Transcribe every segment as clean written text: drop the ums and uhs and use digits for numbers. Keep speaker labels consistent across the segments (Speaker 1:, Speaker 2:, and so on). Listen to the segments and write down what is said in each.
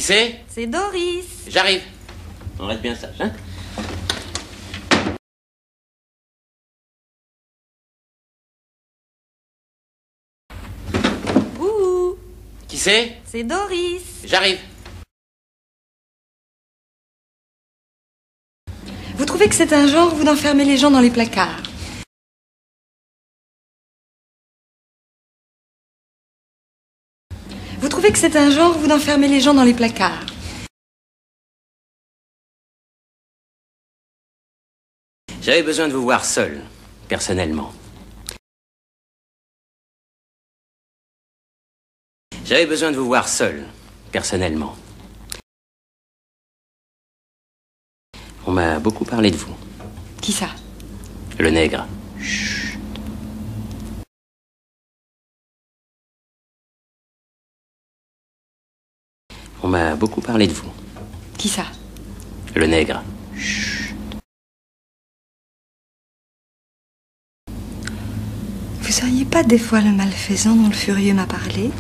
Speaker 1: c'est?
Speaker 2: C'est Doris.
Speaker 1: J'arrive. On reste bien sage, hein?
Speaker 2: Ouh.
Speaker 1: Qui c'est?
Speaker 2: C'est Doris.
Speaker 1: J'arrive.
Speaker 2: Vous trouvez que c'est un genre, vous, d'enfermer les gens dans les placards? Vous trouvez que c'est un genre, vous, d'enfermer les gens dans les placards?
Speaker 1: J'avais besoin de vous voir seul, personnellement. J'avais besoin de vous voir seul, personnellement. On m'a beaucoup parlé de vous.
Speaker 2: Qui ça?
Speaker 1: Le nègre. On m'a beaucoup parlé de vous.
Speaker 2: Qui ça?
Speaker 1: Le nègre.
Speaker 2: Vous seriez pas des fois le malfaisant dont le furieux m'a parlé?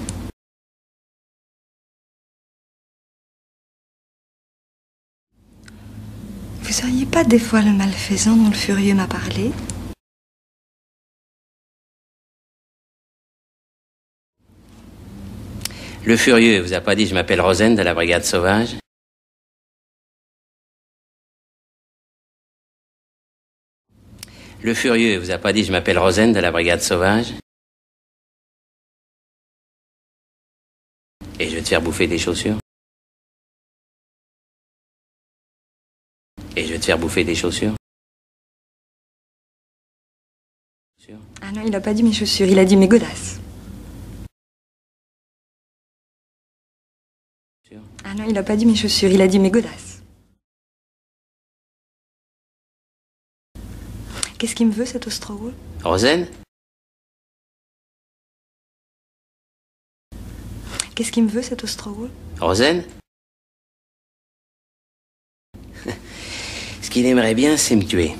Speaker 2: Vous seriez pas des fois le malfaisant dont le furieux m'a parlé?
Speaker 1: Le furieux vous a pas dit je m'appelle Rosen de la brigade sauvage? Le furieux vous a pas dit je m'appelle Rosen de la brigade sauvage? Et je vais te faire bouffer des chaussures? Et je vais te faire bouffer des chaussures?
Speaker 2: Ah non, il a pas dit mes chaussures, il a dit mes godasses. Ah non, il a pas dit mes chaussures, il a dit mes godasses. Qu'est-ce qu'il me veut, cet Ostrogoth?
Speaker 1: Rosen?
Speaker 2: Qu'est-ce qu'il me veut, cet Ostrogoth?
Speaker 1: Rosen? Ce qu'il aimerait bien, c'est me tuer.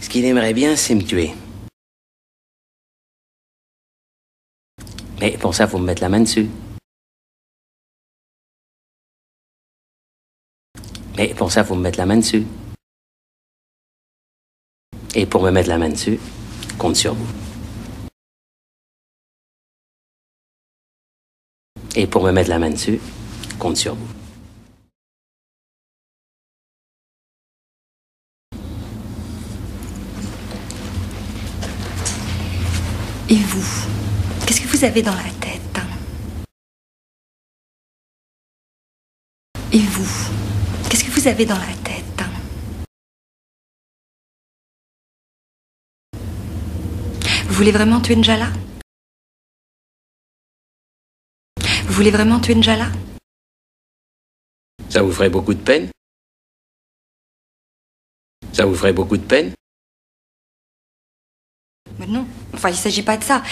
Speaker 1: Ce qu'il aimerait bien, c'est me tuer. Mais pour ça, faut me mettre la main dessus. Mais pour ça, faut me mettre la main dessus. Et pour me mettre la main dessus, compte sur vous. Et pour me mettre la main dessus, compte sur vous.
Speaker 2: Et vous? Qu'est-ce que vous avez dans la tête, hein? Et vous? Qu'est-ce que vous avez dans la tête, hein? Vous voulez vraiment tuer Njala? Vous voulez vraiment tuer Njala?
Speaker 1: Ça vous ferait beaucoup de peine? Ça vous ferait beaucoup de peine?
Speaker 2: Mais non, enfin, il s'agit pas de ça.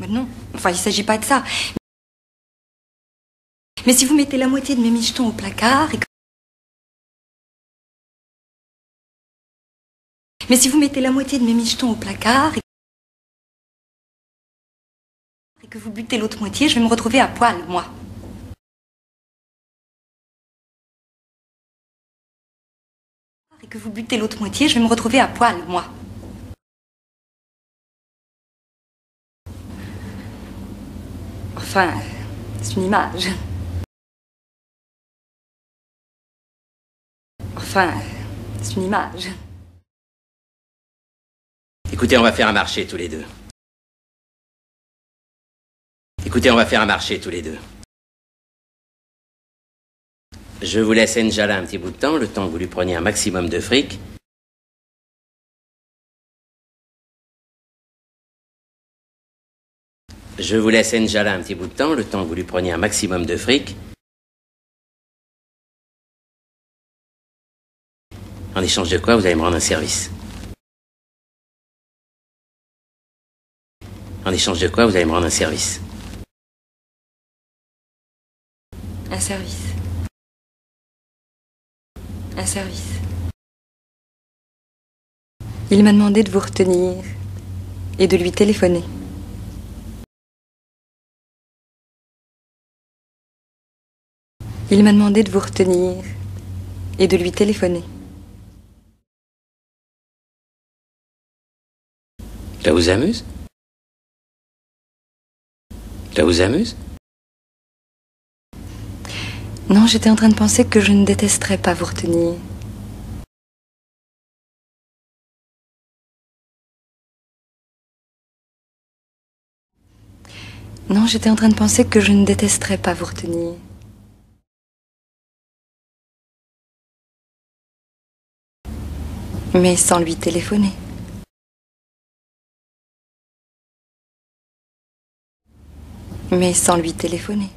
Speaker 2: Mais non, enfin, il s'agit pas de ça. Mais si vous mettez la moitié de mes michetons au placard et que... Mais si vous mettez la moitié de mes michetons au placard et que vous butez l'autre moitié, je vais me retrouver à poil, moi. Et que vous butez l'autre moitié, je vais me retrouver à poil, moi. Enfin, c'est une image. Enfin, c'est une image.
Speaker 1: Écoutez, on va faire un marché tous les deux. Écoutez, on va faire un marché tous les deux. Je vous laisse Njala un petit bout de temps, le temps que vous lui preniez un maximum de fric. Je vous laisse Njala un petit bout de temps, le temps que vous lui preniez un maximum de fric. En échange de quoi, vous allez me rendre un service. En échange de quoi, vous allez me rendre un service.
Speaker 2: Un service. Un service. Il m'a demandé de vous retenir et de lui téléphoner. Il m'a demandé de vous retenir et de lui téléphoner.
Speaker 1: Ça vous amuse? Ça vous amuse?
Speaker 2: Non, j'étais en train de penser que je ne détesterais pas vous retenir. Non, j'étais en train de penser que je ne détesterais pas vous retenir. Mais sans lui téléphoner. Mais sans lui téléphoner.